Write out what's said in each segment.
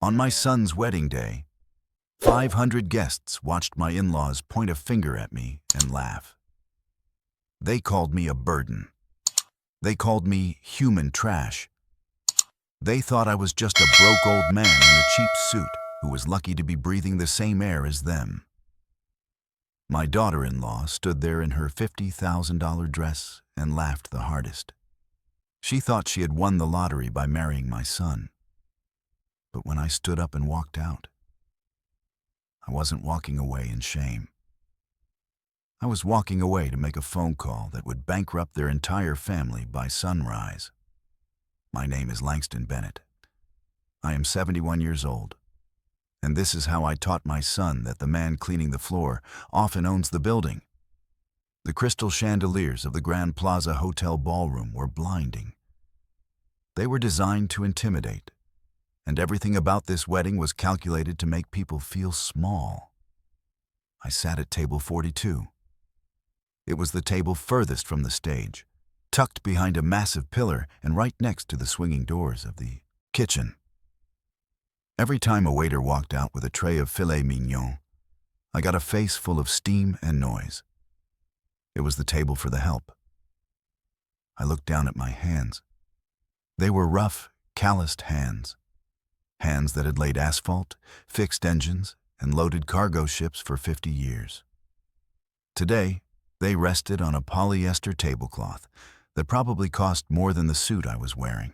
On my son's wedding day, 500 guests watched my in-laws point a finger at me and laugh. They called me a burden. They called me human trash. They thought I was just a broke old man in a cheap suit who was lucky to be breathing the same air as them. My daughter-in-law stood there in her $50,000 dress and laughed the hardest. She thought she had won the lottery by marrying my son. But when I stood up and walked out, I wasn't walking away in shame. I was walking away to make a phone call that would bankrupt their entire family by sunrise. My name is Langston Bennett. I am 71 years old, and this is how I taught my son that the man cleaning the floor often owns the building. The crystal chandeliers of the Grand Plaza Hotel ballroom were blinding. They were designed to intimidate, and everything about this wedding was calculated to make people feel small. I sat at table 42. It was the table furthest from the stage, tucked behind a massive pillar and right next to the swinging doors of the kitchen. Every time a waiter walked out with a tray of filet mignon, I got a face full of steam and noise. It was the table for the help. I looked down at my hands. They were rough, calloused hands. Hands that had laid asphalt, fixed engines, and loaded cargo ships for 50 years. Today, they rested on a polyester tablecloth that probably cost more than the suit I was wearing.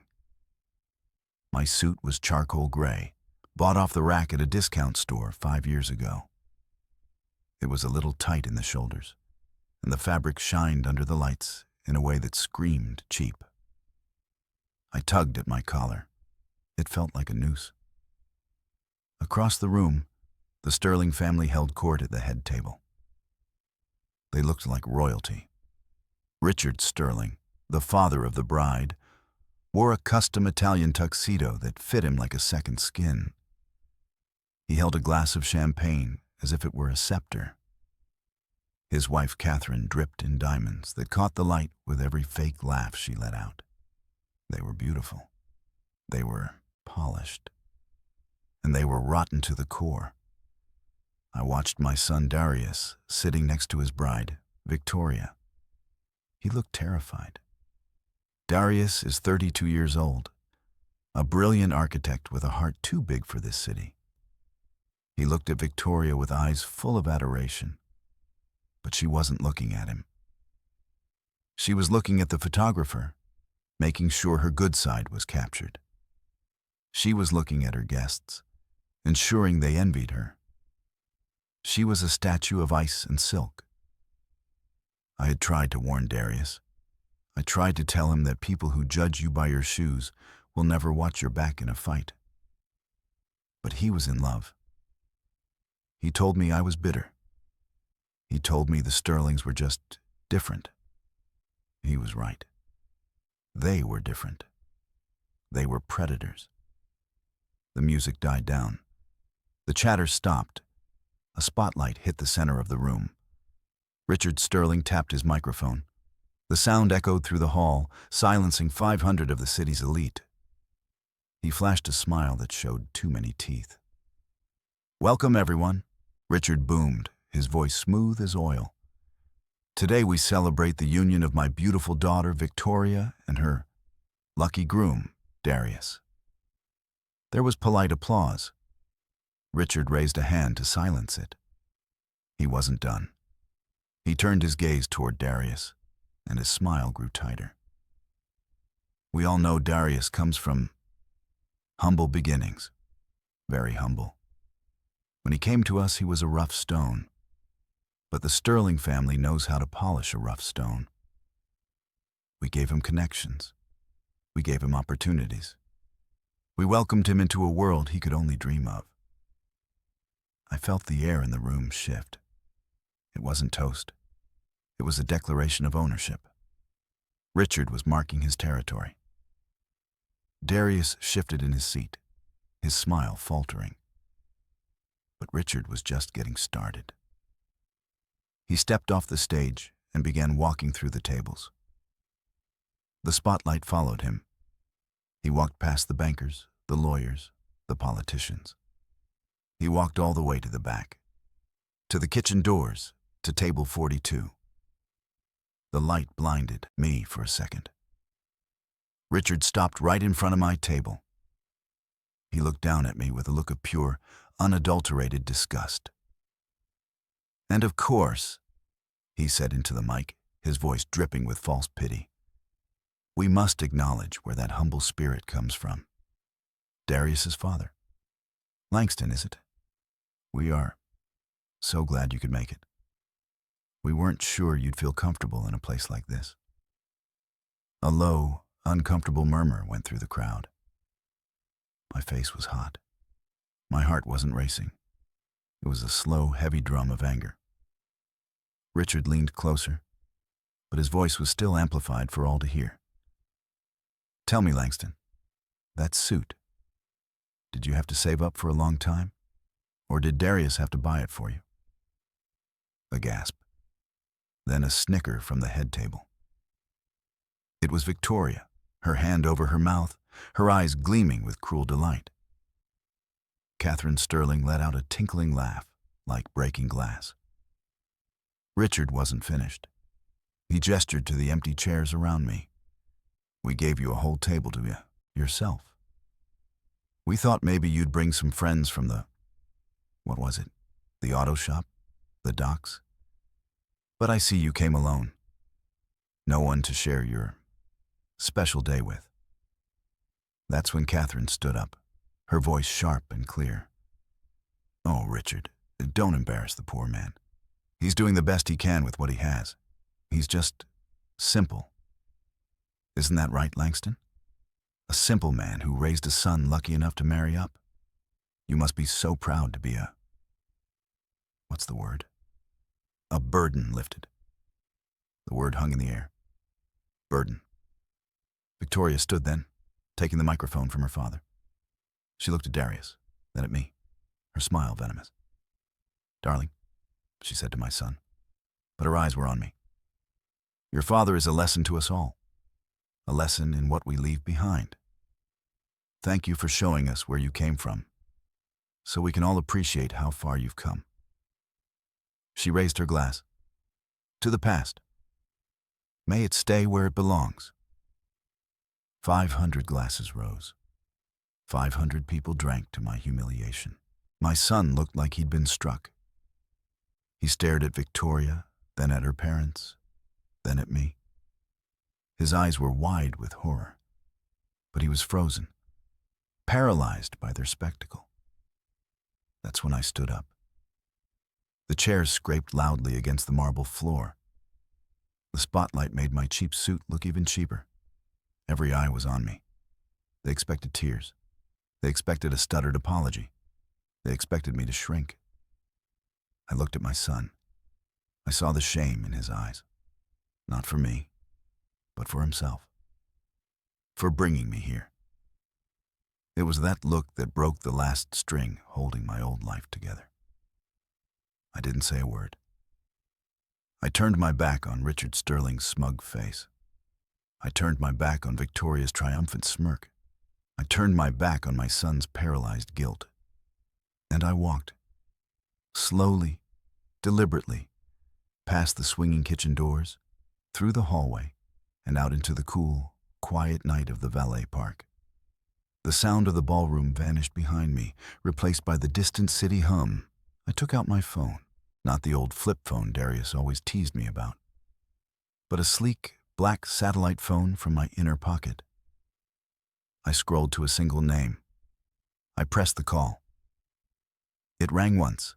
My suit was charcoal gray, bought off the rack at a discount store 5 years ago. It was a little tight in the shoulders, and the fabric shined under the lights in a way that screamed cheap. I tugged at my collar. It felt like a noose. Across the room, the Sterling family held court at the head table. They looked like royalty. Richard Sterling, the father of the bride, wore a custom Italian tuxedo that fit him like a second skin. He held a glass of champagne as if it were a scepter. His wife Catherine dripped in diamonds that caught the light with every fake laugh she let out. They were beautiful. They were polished. And they were rotten to the core. I watched my son Darius sitting next to his bride, Victoria. He looked terrified. Darius is 32 years old, a brilliant architect with a heart too big for this city. He looked at Victoria with eyes full of adoration, but she wasn't looking at him. She was looking at the photographer, making sure her good side was captured. She was looking at her guests, ensuring they envied her. She was a statue of ice and silk. I had tried to warn Darius. I tried to tell him that people who judge you by your shoes will never watch your back in a fight. But he was in love. He told me I was bitter. He told me the Sterlings were just different. He was right. They were different. They were predators. The music died down. The chatter stopped. A spotlight hit the center of the room. Richard Sterling tapped his microphone. The sound echoed through the hall, silencing 500 of the city's elite. He flashed a smile that showed too many teeth. "Welcome, everyone," Richard boomed, his voice smooth as oil. "Today we celebrate the union of my beautiful daughter, Victoria, and her lucky groom, Darius." There was polite applause. Richard raised a hand to silence it. He wasn't done. He turned his gaze toward Darius, and his smile grew tighter. We all know Darius comes from humble beginnings, very humble. When he came to us, he was a rough stone. But the Sterling family knows how to polish a rough stone. We gave him connections. We gave him opportunities. We welcomed him into a world he could only dream of. I felt the air in the room shift. It wasn't toast. It was a declaration of ownership. Richard was marking his territory. Darius shifted in his seat, his smile faltering. But Richard was just getting started. He stepped off the stage and began walking through the tables. The spotlight followed him. He walked past the bankers, the lawyers, the politicians. He walked all the way to the back, to the kitchen doors, to table 42. The light blinded me for a second. Richard stopped right in front of my table. He looked down at me with a look of pure, unadulterated disgust. "And of course," he said into the mic, his voice dripping with false pity, "we must acknowledge where that humble spirit comes from. Darius's father. Langston, is it? We are so glad you could make it. We weren't sure you'd feel comfortable in a place like this." A low, uncomfortable murmur went through the crowd. My face was hot. My heart wasn't racing. It was a slow, heavy drum of anger. Richard leaned closer, but his voice was still amplified for all to hear. "Tell me, Langston, that suit, did you have to save up for a long time? Or did Darius have to buy it for you?" A gasp, then a snicker from the head table. It was Victoria, her hand over her mouth, her eyes gleaming with cruel delight. Catherine Sterling let out a tinkling laugh, like breaking glass. Richard wasn't finished. He gestured to the empty chairs around me. "We gave you a whole table to yourself. We thought maybe you'd bring some friends from what was it? The auto shop? The docks? But I see you came alone. No one to share your special day with." That's when Catherine stood up, her voice sharp and clear. "Oh, Richard, don't embarrass the poor man. He's doing the best he can with what he has. He's just simple. Isn't that right, Langston? A simple man who raised a son lucky enough to marry up. You must be so proud to be what's the word? A burden lifted." The word hung in the air. Burden. Victoria stood then, taking the microphone from her father. She looked at Darius, then at me, her smile venomous. "Darling," she said to my son, but her eyes were on me, "your father is a lesson to us all, a lesson in what we leave behind. Thank you for showing us where you came from, so we can all appreciate how far you've come." She raised her glass. "To the past. May it stay where it belongs." 500 glasses rose. 500 people drank to my humiliation. My son looked like he'd been struck. He stared at Victoria, then at her parents, then at me. His eyes were wide with horror, but he was frozen, paralyzed by their spectacle. That's when I stood up. The chairs scraped loudly against the marble floor. The spotlight made my cheap suit look even cheaper. Every eye was on me. They expected tears. They expected a stuttered apology. They expected me to shrink. I looked at my son. I saw the shame in his eyes. Not for me, but for himself. For bringing me here. It was that look that broke the last string holding my old life together. I didn't say a word. I turned my back on Richard Sterling's smug face. I turned my back on Victoria's triumphant smirk. I turned my back on my son's paralyzed guilt. And I walked, slowly, deliberately, past the swinging kitchen doors, through the hallway, and out into the cool, quiet night of the valet park. The sound of the ballroom vanished behind me, replaced by the distant city hum. I took out my phone, not the old flip phone Darius always teased me about, but a sleek, black satellite phone from my inner pocket. I scrolled to a single name. I pressed the call. It rang once.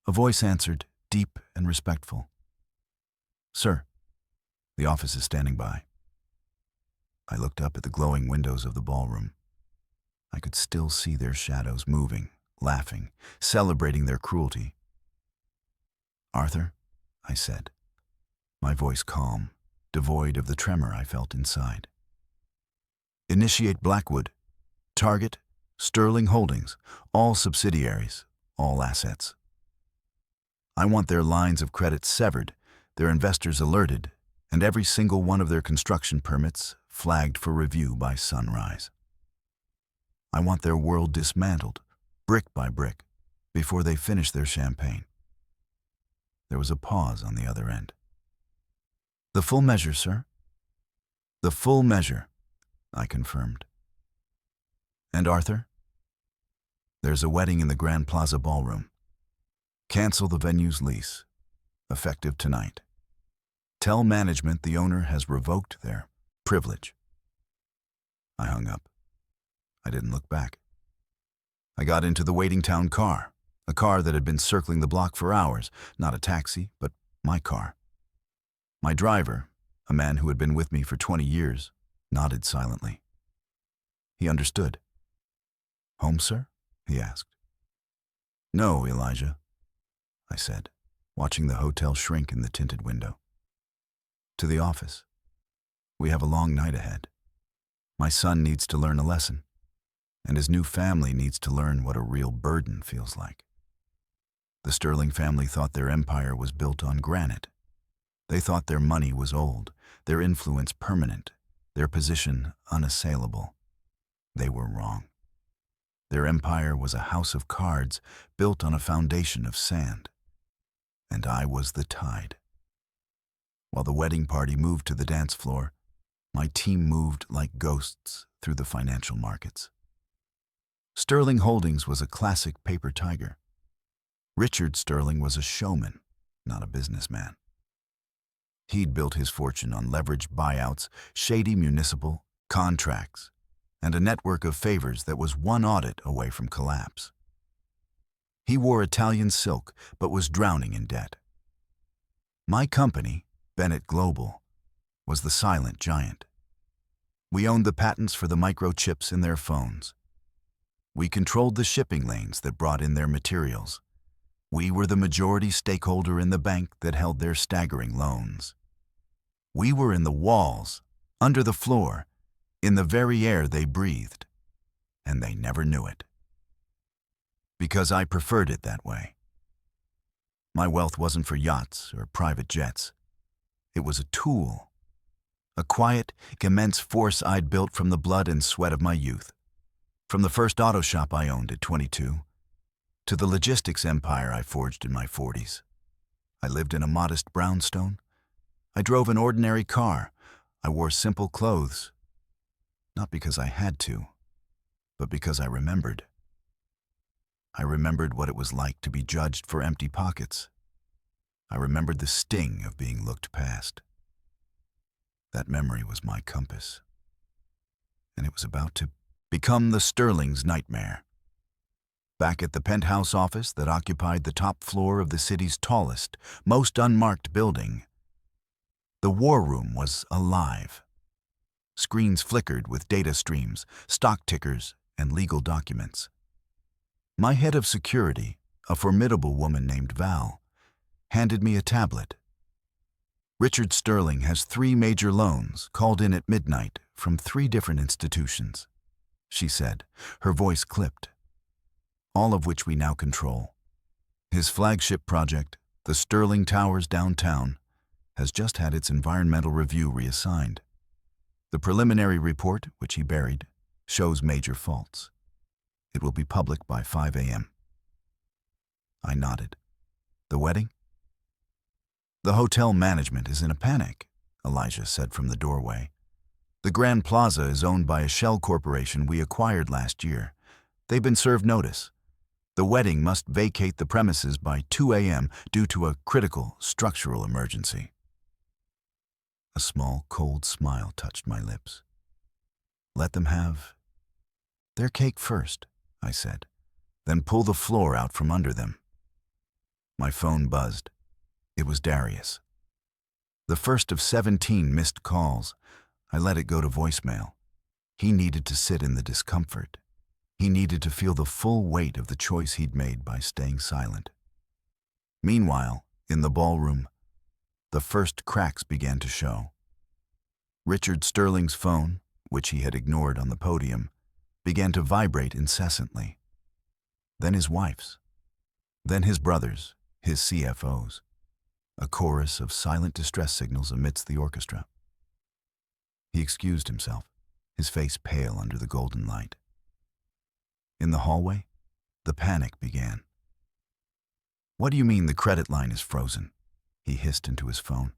A voice answered, deep and respectful. "Sir, the office is standing by." I looked up at the glowing windows of the ballroom. I could still see their shadows moving, laughing, celebrating their cruelty. "Arthur," I said, my voice calm, devoid of the tremor I felt inside. "Initiate Blackwood. Target, Sterling Holdings, all subsidiaries, all assets. I want their lines of credit severed, their investors alerted, and every single one of their construction permits flagged for review by sunrise." I want their world dismantled, brick by brick, before they finish their champagne. There was a pause on the other end. The full measure, sir? The full measure, I confirmed. And Arthur? There's a wedding in the Grand Plaza Ballroom. Cancel the venue's lease, effective tonight. Tell management the owner has revoked their privilege. I hung up. I didn't look back. I got into the waiting town car, a car that had been circling the block for hours, not a taxi, but my car. My driver, a man who had been with me for 20 years, nodded silently. He understood. Home, sir? He asked. No, Elijah, I said, watching the hotel shrink in the tinted window. To the office. We have a long night ahead. My son needs to learn a lesson, and his new family needs to learn what a real burden feels like. The Sterling family thought their empire was built on granite. They thought their money was old, their influence permanent, their position unassailable. They were wrong. Their empire was a house of cards built on a foundation of sand. And I was the tide. While the wedding party moved to the dance floor, my team moved like ghosts through the financial markets. Sterling Holdings was a classic paper tiger. Richard Sterling was a showman, not a businessman. He'd built his fortune on leveraged buyouts, shady municipal contracts, and a network of favors that was one audit away from collapse. He wore Italian silk, but was drowning in debt. My company, Bennett Global, was the silent giant. We owned the patents for the microchips in their phones. We controlled the shipping lanes that brought in their materials. We were the majority stakeholder in the bank that held their staggering loans. We were in the walls, under the floor, in the very air they breathed, and they never knew it. Because I preferred it that way. My wealth wasn't for yachts or private jets. It was a tool, a quiet, immense force I'd built from the blood and sweat of my youth, from the first auto shop I owned at 22, to the logistics empire I forged in my 40s. I lived in a modest brownstone. I drove an ordinary car. I wore simple clothes, not because I had to, but because I remembered. I remembered what it was like to be judged for empty pockets. I remembered the sting of being looked past. That memory was my compass, and it was about to become the Sterling's nightmare. Back at the penthouse office that occupied the top floor of the city's tallest, most unmarked building, the war room was alive. Screens flickered with data streams, stock tickers, and legal documents. My head of security, a formidable woman named Val, handed me a tablet. Richard Sterling has 3 major loans called in at midnight from 3 different institutions, she said, her voice clipped, all of which we now control. His flagship project, the Sterling Towers downtown, has just had its environmental review reassigned. The preliminary report, which he buried, shows major faults. It will be public by 5 a.m. I nodded. The wedding? The hotel management is in a panic, Elijah said from the doorway. The Grand Plaza is owned by a shell corporation we acquired last year. They've been served notice. The wedding must vacate the premises by 2 a.m. due to a critical structural emergency. A small, cold smile touched my lips. Let them have their cake first, I said, then pull the floor out from under them. My phone buzzed. It was Darius. The first of 17 missed calls. I let it go to voicemail. He needed to sit in the discomfort. He needed to feel the full weight of the choice he'd made by staying silent. Meanwhile, in the ballroom, the first cracks began to show. Richard Sterling's phone, which he had ignored on the podium, began to vibrate incessantly. Then his wife's. Then his brother's, his CFO's. A chorus of silent distress signals amidst the orchestra. He excused himself, his face pale under the golden light. In the hallway, the panic began. "What do you mean the credit line is frozen?" he hissed into his phone.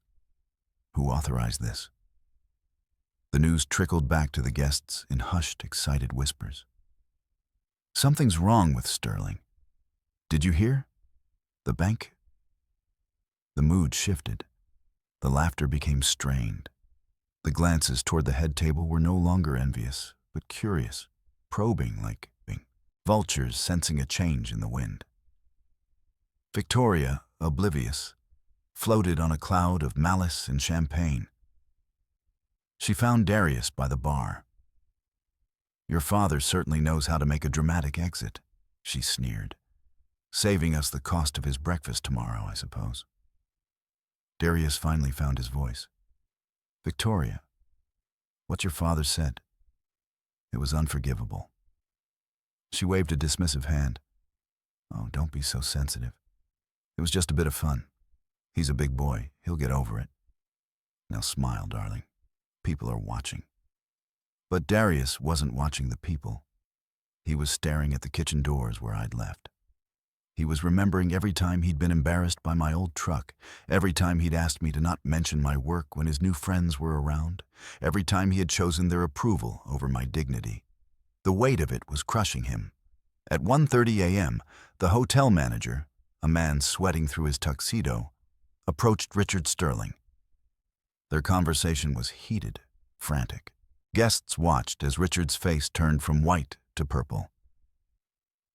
"Who authorized this?" The news trickled back to the guests in hushed, excited whispers. "Something's wrong with Sterling. Did you hear? The bank?" The mood shifted. The laughter became strained. The glances toward the head table were no longer envious, but curious, probing like vultures sensing a change in the wind. Victoria, oblivious, floated on a cloud of malice and champagne. She found Darius by the bar. "Your father certainly knows how to make a dramatic exit," she sneered. "Saving us the cost of his breakfast tomorrow, I suppose." Darius finally found his voice. "Victoria, what your father said, it was unforgivable." She waved a dismissive hand. "Oh, don't be so sensitive. It was just a bit of fun. He's a big boy. He'll get over it. Now smile, darling. People are watching." But Darius wasn't watching the people. He was staring at the kitchen doors where I'd left. He was remembering every time he'd been embarrassed by my old truck, every time he'd asked me to not mention my work when his new friends were around, every time he had chosen their approval over my dignity. The weight of it was crushing him. At 1:30 a.m., the hotel manager, a man sweating through his tuxedo, approached Richard Sterling. Their conversation was heated, frantic. Guests watched as Richard's face turned from white to purple.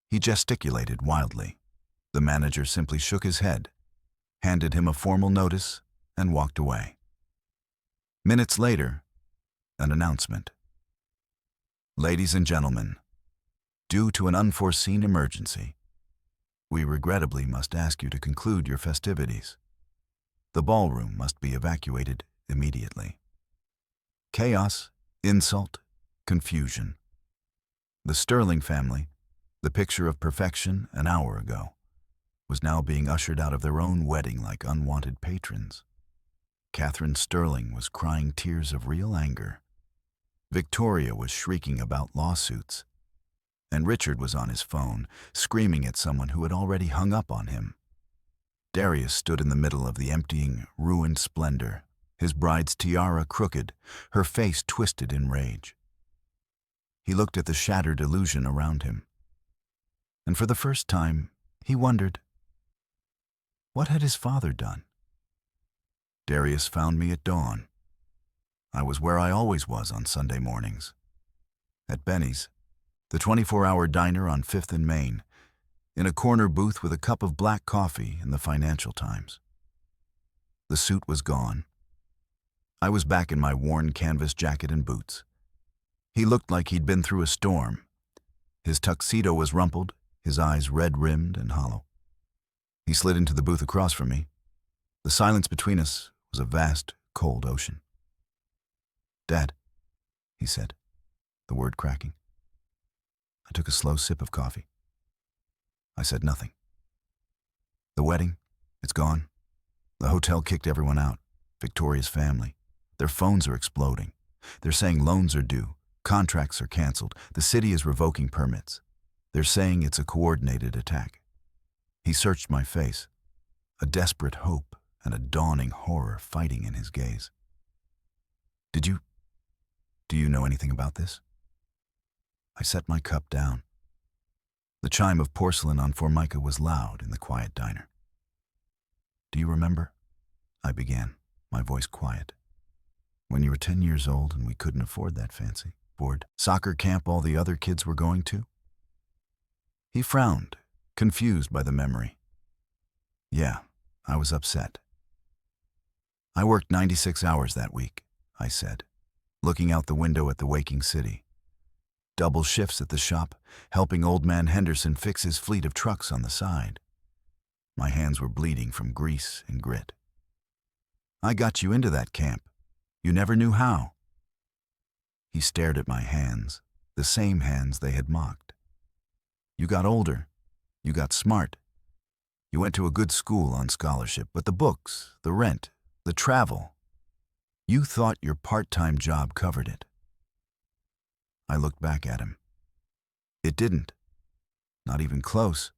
He gesticulated wildly. The manager simply shook his head, handed him a formal notice, and walked away. Minutes later, an announcement. "Ladies and gentlemen, due to an unforeseen emergency, we regrettably must ask you to conclude your festivities. The ballroom must be evacuated immediately." Chaos, insult, confusion. The Sterling family, the picture of perfection an hour ago, was now being ushered out of their own wedding like unwanted patrons. Catherine Sterling was crying tears of real anger. Victoria was shrieking about lawsuits. And Richard was on his phone, screaming at someone who had already hung up on him. Darius stood in the middle of the emptying, ruined splendor, his bride's tiara crooked, her face twisted in rage. He looked at the shattered illusion around him. And for the first time, he wondered, what had his father done? Darius found me at dawn. I was where I always was on Sunday mornings. At Benny's, the 24-hour diner on 5th and Main, in a corner booth with a cup of black coffee in the Financial Times. The suit was gone. I was back in my worn canvas jacket and boots. He looked like he'd been through a storm. His tuxedo was rumpled, his eyes red-rimmed and hollow. He slid into the booth across from me. The silence between us was a vast, cold ocean. "Dad," he said, the word cracking. I took a slow sip of coffee. I said nothing. "The wedding, it's gone. The hotel kicked everyone out. Victoria's family. Their phones are exploding. They're saying loans are due. Contracts are canceled. The city is revoking permits. They're saying it's a coordinated attack." He searched my face, a desperate hope and a dawning horror fighting in his gaze. Do you know anything about this?" I set my cup down. The chime of porcelain on Formica was loud in the quiet diner. "Do you remember?" I began, my voice quiet. "When you were 10 years old and we couldn't afford that fancy board soccer camp all the other kids were going to?" He frowned, confused by the memory. "Yeah, I was upset. I worked 96 hours that week," I said, looking out the window at the waking city. Double shifts at the shop, helping old man Henderson fix his fleet of trucks on the side. My hands were bleeding from grease and grit. "I got you into that camp. You never knew how." He stared at my hands, the same hands they had mocked. "You got older. You got smart. You went to a good school on scholarship, but the books, the rent, the travel, you thought your part-time job covered it." I looked back at him. It didn't. Not even close.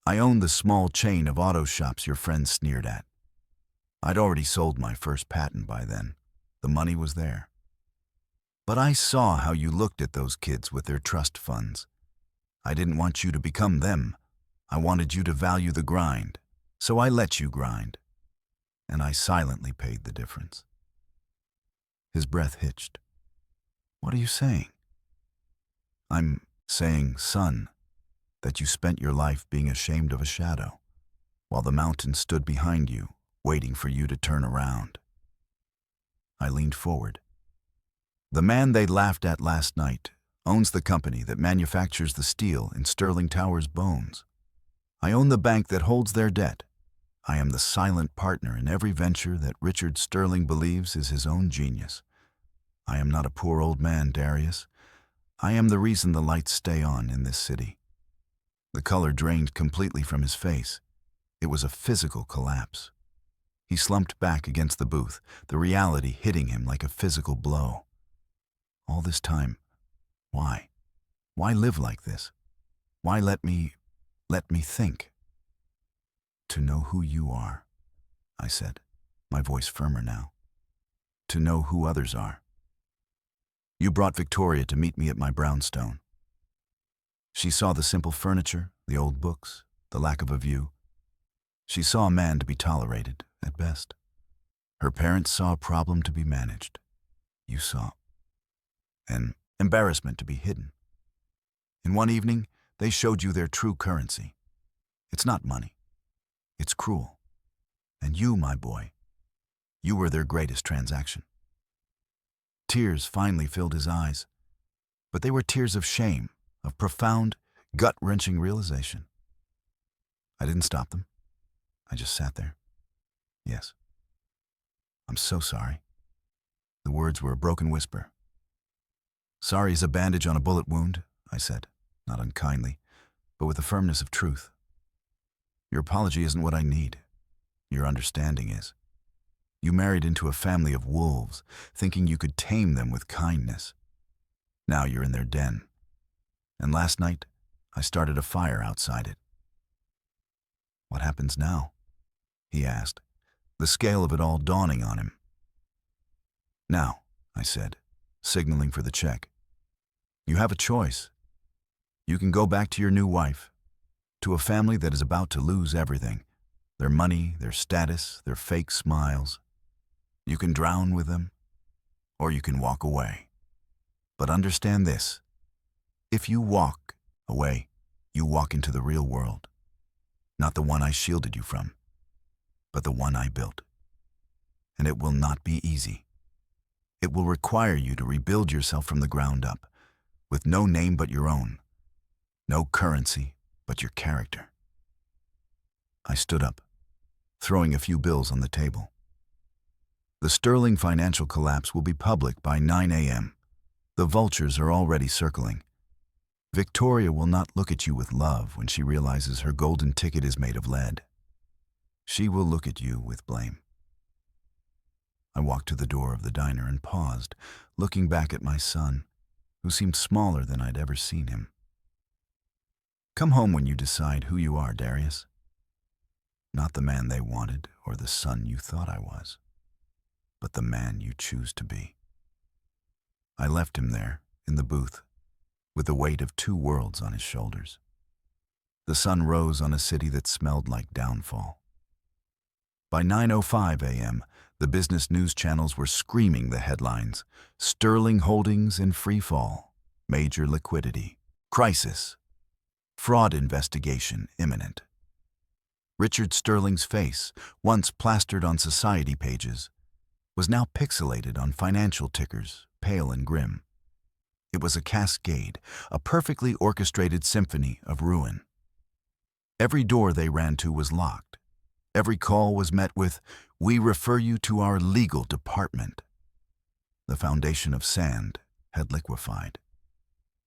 I owned the small chain of auto shops your friends sneered at. I'd already sold my first patent by then. The money was there. But I saw how you looked at those kids with their trust funds. I didn't want you to become them. I wanted you to value the grind. So I let you grind. And I silently paid the difference. His breath hitched. What are you saying? I'm saying, son, that you spent your life being ashamed of a shadow, while the mountain stood behind you, waiting for you to turn around. I leaned forward. The man they laughed at last night owns the company that manufactures the steel in Sterling Tower's bones. I own the bank that holds their debt. I am the silent partner in every venture that Richard Sterling believes is his own genius. I am not a poor old man, Darius. I am the reason the lights stay on in this city. The color drained completely from his face. It was a physical collapse. He slumped back against the booth, the reality hitting him like a physical blow. All this time, why? Why live like this? Why let me think? To know who you are, I said, my voice firmer now. To know who others are. You brought Victoria to meet me at my brownstone. She saw the simple furniture, the old books, the lack of a view. She saw a man to be tolerated, at best. Her parents saw a problem to be managed. You saw an embarrassment to be hidden. In one evening, they showed you their true currency. It's not money. It's cruel. And you, my boy, you were their greatest transaction. Tears finally filled his eyes, but they were tears of shame, of profound, gut-wrenching realization. I didn't stop them. I just sat there. Yes. I'm so sorry. The words were a broken whisper. Sorry is a bandage on a bullet wound, I said, not unkindly, but with the firmness of truth. Your apology isn't what I need. Your understanding is. You married into a family of wolves, thinking you could tame them with kindness. Now you're in their den. And last night, I started a fire outside it. What happens now? He asked, the scale of it all dawning on him. Now, I said, signaling for the check. You have a choice. You can go back to your new wife, to a family that is about to lose everything, their money, their status, their fake smiles. You can drown with them, or you can walk away. But understand this, if you walk away, you walk into the real world. Not the one I shielded you from, but the one I built. And it will not be easy. It will require you to rebuild yourself from the ground up, with no name but your own, no currency but your character. I stood up, throwing a few bills on the table. The Sterling financial collapse will be public by 9 a.m. The vultures are already circling. Victoria will not look at you with love when she realizes her golden ticket is made of lead. She will look at you with blame. I walked to the door of the diner and paused, looking back at my son, who seemed smaller than I'd ever seen him. Come home when you decide who you are, Darius. Not the man they wanted or the son you thought I was, but the man you choose to be. I left him there, in the booth, with the weight of two worlds on his shoulders. The sun rose on a city that smelled like downfall. By 9:05 a.m., the business news channels were screaming the headlines: Sterling Holdings in free fall, major liquidity, crisis, fraud investigation imminent. Richard Sterling's face, once plastered on society pages, was now pixelated on financial tickers, pale and grim. It was a cascade, a perfectly orchestrated symphony of ruin. Every door they ran to was locked. Every call was met with, "We refer you to our legal department." The foundation of sand had liquefied.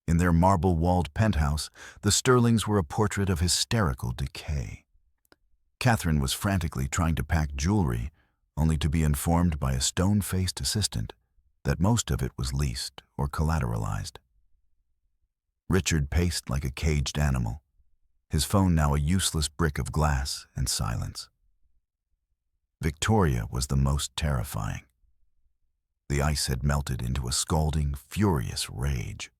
In their marble-walled penthouse, the Sterlings were a portrait of hysterical decay. Catherine was frantically trying to pack jewelry, only to be informed by a stone-faced assistant that most of it was leased or collateralized. Richard paced like a caged animal, his phone now a useless brick of glass and silence. Victoria was the most terrifying. The ice had melted into a scalding, furious rage.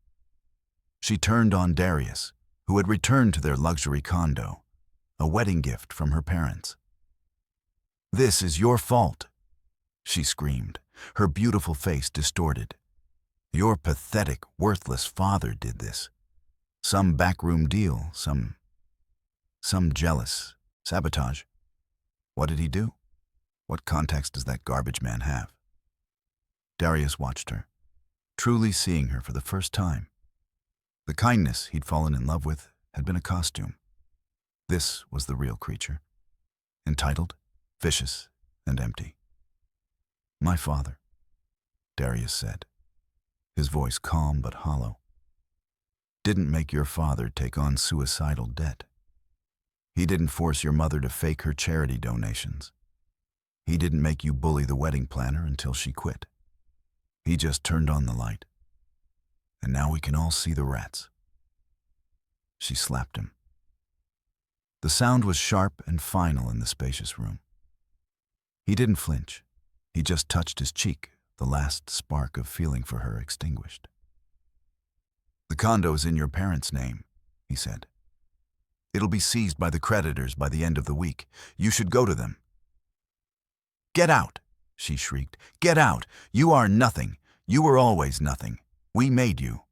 She turned on Darius, who had returned to their luxury condo, a wedding gift from her parents. "This is your fault," she screamed, her beautiful face distorted. "Your pathetic, worthless father did this. Some backroom deal, some jealous sabotage. What did he do? What context does that garbage man have?" Darius watched her, truly seeing her for the first time. The kindness he'd fallen in love with had been a costume. This was the real creature, entitled, vicious, and empty. "My father," Darius said, his voice calm but hollow, "didn't make your father take on suicidal debt. He didn't force your mother to fake her charity donations. He didn't make you bully the wedding planner until she quit. He just turned on the light. And now we can all see the rats." She slapped him. The sound was sharp and final in the spacious room. He didn't flinch. He just touched his cheek, the last spark of feeling for her extinguished. "The condo's in your parents' name," he said. "It'll be seized by the creditors by the end of the week. You should go to them." "Get out!" she shrieked. "Get out! You are nothing. You were always nothing. We made you."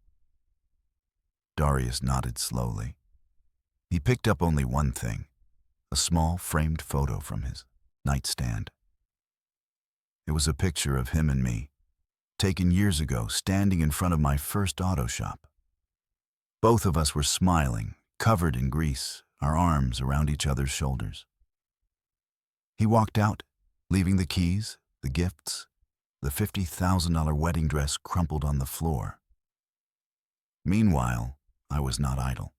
Darius nodded slowly. He picked up only one thing, a small framed photo from his nightstand. It was a picture of him and me, taken years ago, standing in front of my first auto shop. Both of us were smiling, covered in grease, our arms around each other's shoulders. He walked out, leaving the keys, the gifts, the $50,000 wedding dress crumpled on the floor. Meanwhile, I was not idle.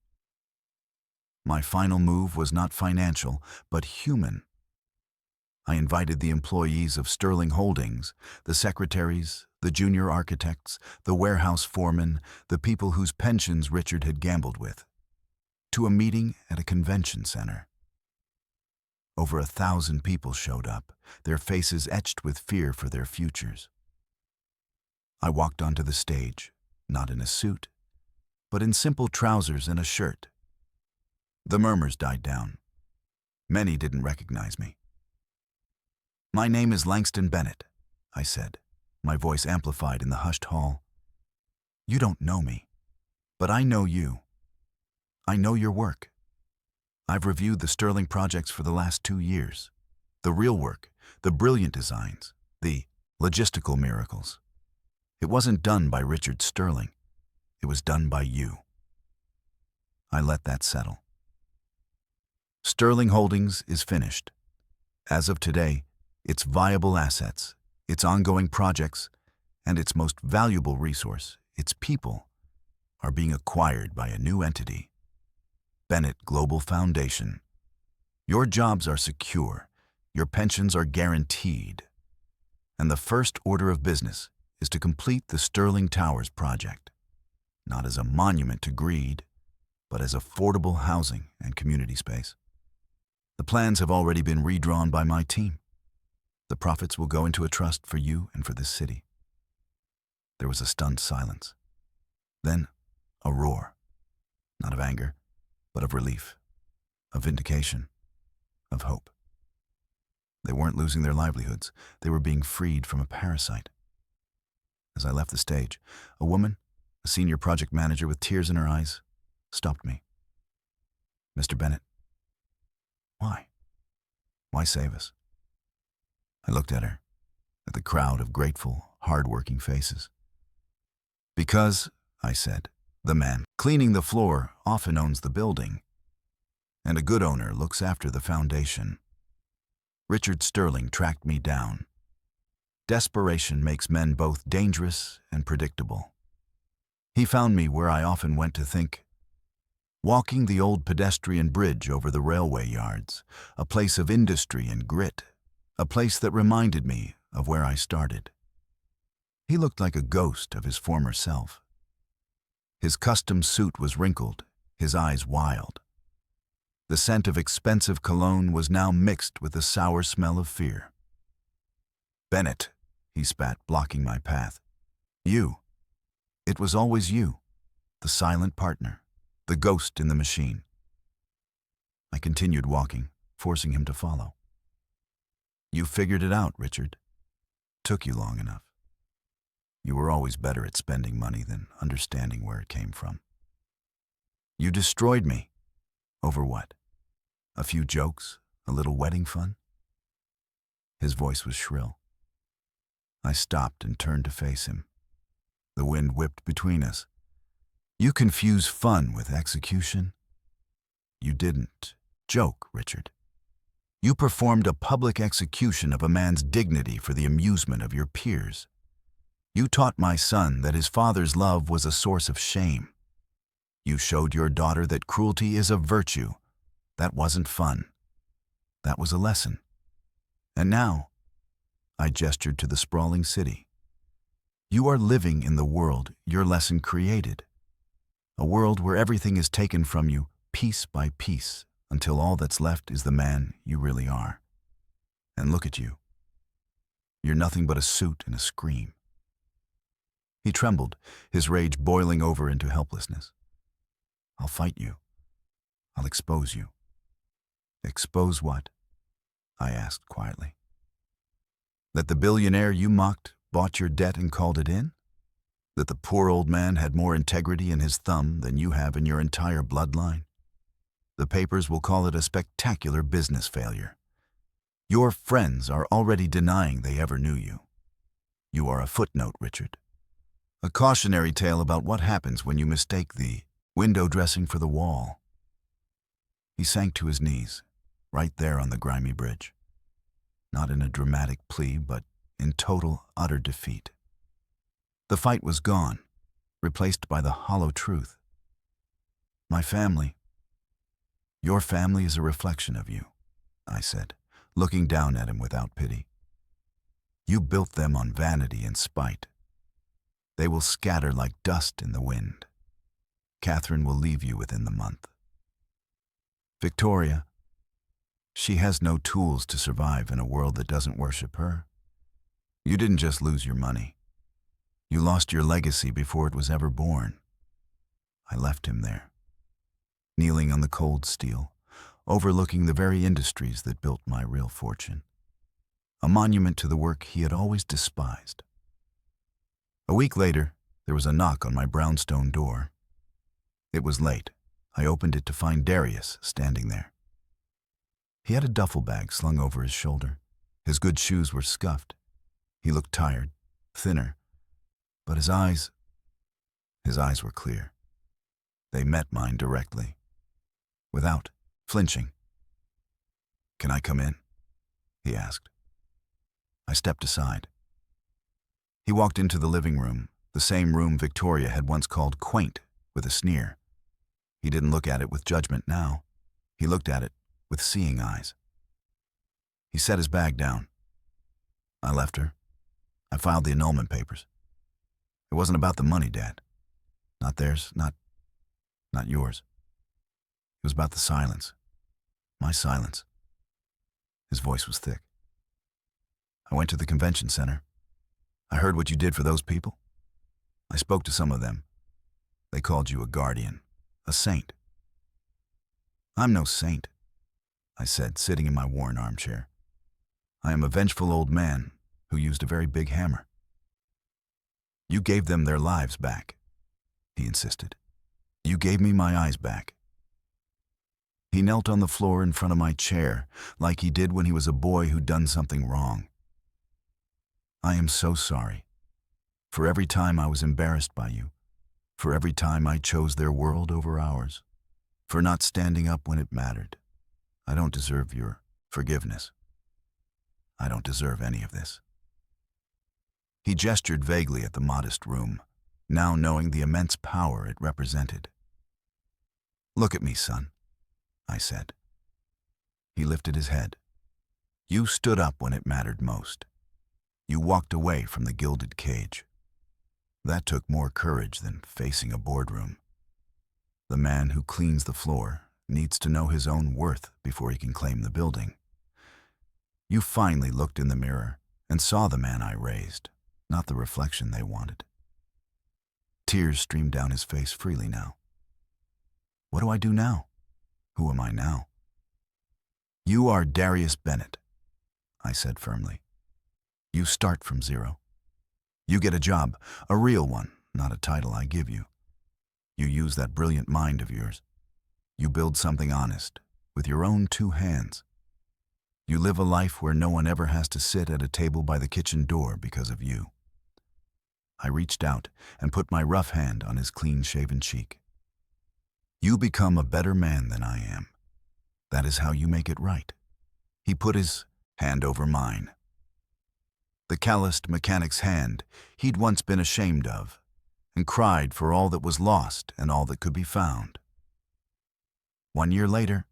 My final move was not financial, but human. I invited the employees of Sterling Holdings, the secretaries, the junior architects, the warehouse foremen, the people whose pensions Richard had gambled with, to a meeting at a convention center. Over 1,000 people showed up, their faces etched with fear for their futures. I walked onto the stage, not in a suit, but in simple trousers and a shirt. The murmurs died down. Many didn't recognize me. "My name is Langston Bennett," I said, my voice amplified in the hushed hall. "You don't know me, but I know you. I know your work. I've reviewed the Sterling projects for the last 2 years. The real work, the brilliant designs, the logistical miracles. It wasn't done by Richard Sterling. It was done by you." I let that settle. Sterling Holdings is finished. As of today, its viable assets, its ongoing projects, and its most valuable resource, its people, are being acquired by a new entity, Bennett Global Foundation. Your jobs are secure, your pensions are guaranteed, and the first order of business is to complete the Sterling Towers project, not as a monument to greed, but as affordable housing and community space. The plans have already been redrawn by my team. The profits will go into a trust for you and for this city. There was a stunned silence. Then, a roar, not of anger, but of relief, of vindication, of hope. They weren't losing their livelihoods. They were being freed from a parasite. As I left the stage, a woman, a senior project manager with tears in her eyes, stopped me. "Mr. Bennett, why? Why save us?" I looked at her, at the crowd of grateful, hard-working faces. "Because," I said, "the man cleaning the floor often owns the building, and a good owner looks after the foundation. Richard Sterling tracked me down. Desperation makes men both dangerous and predictable. He found me where I often went to think, walking the old pedestrian bridge over the railway yards, a place of industry and grit, a place that reminded me of where I started. He looked like a ghost of his former self. His custom suit was wrinkled, his eyes wild. The scent of expensive cologne was now mixed with the sour smell of fear. "Bennett," he spat, blocking my path. "You. It was always you, the silent partner, the ghost in the machine." I continued walking, forcing him to follow. "You figured it out, Richard. Took you long enough. You were always better at spending money than understanding where it came from. You destroyed me. Over what? A few jokes? A little wedding fun?" His voice was shrill. I stopped and turned to face him. The wind whipped between us. "You confuse fun with execution. You didn't joke, Richard. You performed a public execution of a man's dignity for the amusement of your peers. You taught my son that his father's love was a source of shame. You showed your daughter that cruelty is a virtue. That wasn't fun. That was a lesson. And now," I gestured to the sprawling city, "you are living in the world your lesson created. A world where everything is taken from you piece by piece until all that's left is the man you really are. And look at you. You're nothing but a suit and a scream." He trembled, his rage boiling over into helplessness. "I'll fight you. I'll expose you." "Expose what?" I asked quietly. "That the billionaire you mocked bought your debt and called it in? That the poor old man had more integrity in his thumb than you have in your entire bloodline? The papers will call it a spectacular business failure. Your friends are already denying they ever knew you. You are a footnote, Richard. A cautionary tale about what happens when you mistake the window dressing for the wall." He sank to his knees, right there on the grimy bridge. Not in a dramatic plea, but in total, utter defeat. The fight was gone, replaced by the hollow truth. "My family. Your family is a reflection of you," I said, looking down at him without pity. "You built them on vanity and spite. They will scatter like dust in the wind. Catherine will leave you within the month. Victoria, she has no tools to survive in a world that doesn't worship her. You didn't just lose your money. You lost your legacy before it was ever born." I left him there, kneeling on the cold steel, overlooking the very industries that built my real fortune. A monument to the work he had always despised. A week later, there was a knock on my brownstone door. It was late. I opened it to find Darius standing there. He had a duffel bag slung over his shoulder. His good shoes were scuffed. He looked tired, thinner, but his eyes were clear. They met mine directly, without flinching. "Can I come in?" he asked. I stepped aside. He walked into the living room, the same room Victoria had once called quaint, with a sneer. He didn't look at it with judgment now. He looked at it with seeing eyes. He set his bag down. "I left her. I filed the annulment papers. It wasn't about the money, Dad. Not theirs, not yours. It was about the silence. My silence." His voice was thick. "I went to the convention center. I heard what you did for those people. I spoke to some of them. They called you a guardian, a saint." "I'm no saint," I said, sitting in my worn armchair. "I am a vengeful old man who used a very big hammer." "You gave them their lives back," he insisted. "You gave me my eyes back." He knelt on the floor in front of my chair, like he did when he was a boy who'd done something wrong. "I am so sorry. For every time I was embarrassed by you. For every time I chose their world over ours. For not standing up when it mattered. I don't deserve your forgiveness. I don't deserve any of this." He gestured vaguely at the modest room, now knowing the immense power it represented. "Look at me, son," I said. He lifted his head. "You stood up when it mattered most. You walked away from the gilded cage. That took more courage than facing a boardroom. The man who cleans the floor needs to know his own worth before he can claim the building. You finally looked in the mirror and saw the man I raised, not the reflection they wanted. Tears streamed down his face freely now. What do I do now? Who am I now? You are Darius Bennett, I said firmly. You start from zero. You get a job, a real one, not a title I give you. You use that brilliant mind of yours. You build something honest, with your own 2 hands. You live a life where no one ever has to sit at a table by the kitchen door because of you. I reached out and put my rough hand on his clean-shaven cheek. You become a better man than I am. That is how you make it right. He put his hand over mine. The calloused mechanic's hand he'd once been ashamed of, and cried for all that was lost and all that could be found. 1 year later,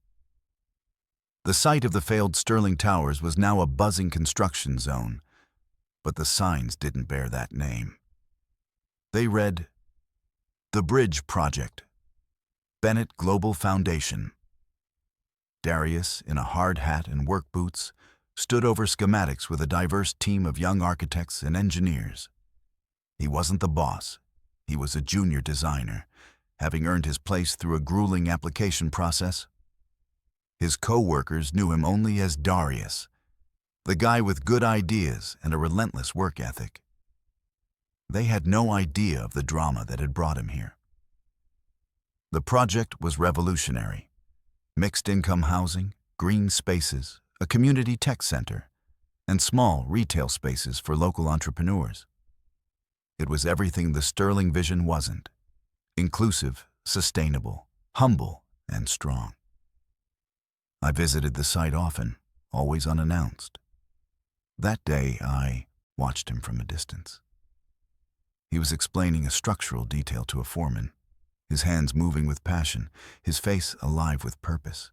the site of the failed Sterling Towers was now a buzzing construction zone, but the signs didn't bear that name. They read, "The Bridge Project, Bennett Global Foundation." Darius, in a hard hat and work boots, stood over schematics with a diverse team of young architects and engineers. He wasn't the boss. He was a junior designer, having earned his place through a grueling application process. His co-workers knew him only as Darius, the guy with good ideas and a relentless work ethic. They had no idea of the drama that had brought him here. The project was revolutionary. Mixed-income housing, green spaces, a community tech center, and small retail spaces for local entrepreneurs. It was everything the Sterling vision wasn't: inclusive, sustainable, humble, and strong. I visited the site often, always unannounced. That day, I watched him from a distance. He was explaining a structural detail to a foreman, his hands moving with passion, his face alive with purpose.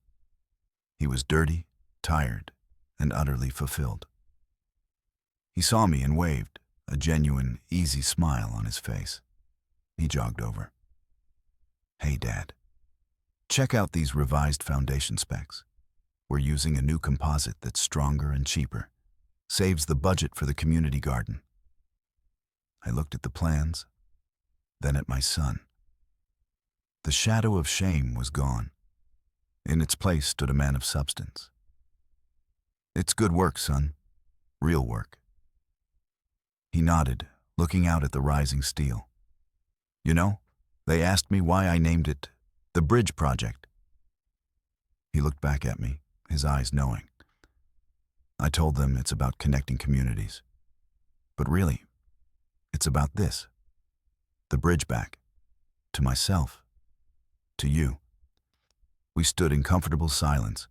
He was dirty, tired, and utterly fulfilled. He saw me and waved, a genuine, easy smile on his face. He jogged over. "Hey, Dad, check out these revised foundation specs. We're using a new composite that's stronger and cheaper, saves the budget for the community garden." I looked at the plans, then at my son. The shadow of shame was gone. In its place stood a man of substance. "It's good work, son. Real work." He nodded, looking out at the rising steel. "You know, they asked me why I named it the Bridge Project." He looked back at me, his eyes knowing. I told them it's about connecting communities. But really, it's about this: the bridge back. To myself. To you. We stood in comfortable silence,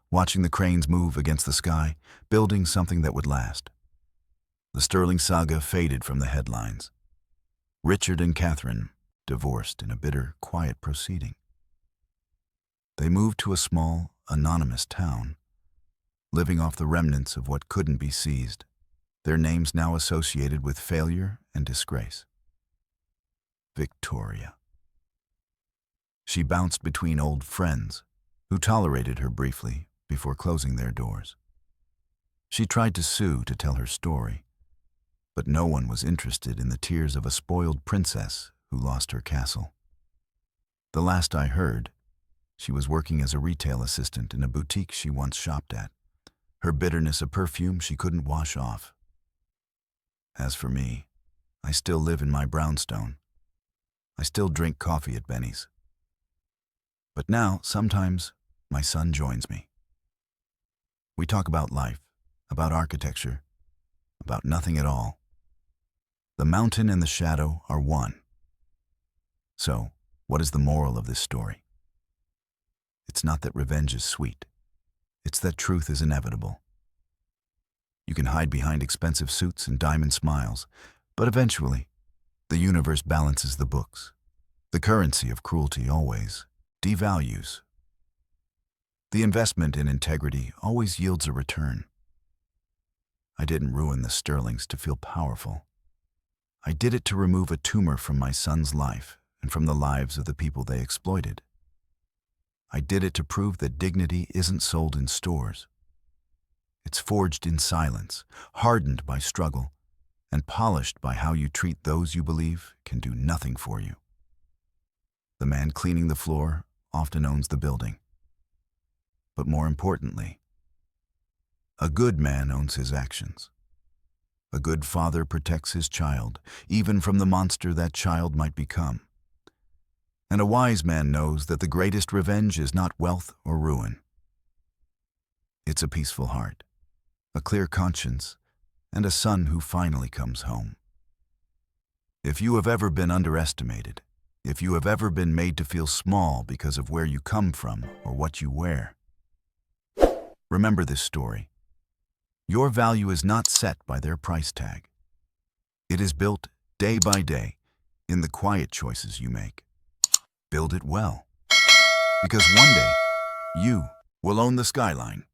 watching the cranes move against the sky, building something that would last. The Sterling saga faded from the headlines. Richard and Catherine divorced in a bitter, quiet proceeding. They moved to a small, anonymous town, living off the remnants of what couldn't be seized, their names now associated with failure and disgrace. Victoria. She bounced between old friends, who tolerated her briefly before closing their doors. She tried to sue to tell her story, but no one was interested in the tears of a spoiled princess who lost her castle. The last I heard, she was working as a retail assistant in a boutique she once shopped at, her bitterness a perfume she couldn't wash off. As for me, I still live in my brownstone. I still drink coffee at Benny's. But now, sometimes, my son joins me. We talk about life, about architecture, about nothing at all. The mountain and the shadow are one. So, what is the moral of this story? It's not that revenge is sweet. It's that truth is inevitable. You can hide behind expensive suits and diamond smiles, but eventually, the universe balances the books. The currency of cruelty always devalues. The investment in integrity always yields a return. I didn't ruin the Sterlings to feel powerful. I did it to remove a tumor from my son's life and from the lives of the people they exploited. I did it to prove that dignity isn't sold in stores. It's forged in silence, hardened by struggle, and polished by how you treat those you believe can do nothing for you. The man cleaning the floor often owns the building. But more importantly, a good man owns his actions. A good father protects his child, even from the monster that child might become. And a wise man knows that the greatest revenge is not wealth or ruin. It's a peaceful heart, a clear conscience, and a son who finally comes home. If you have ever been underestimated, if you have ever been made to feel small because of where you come from or what you wear, remember this story. Your value is not set by their price tag. It is built day by day in the quiet choices you make. Build it well, because one day you will own the skyline.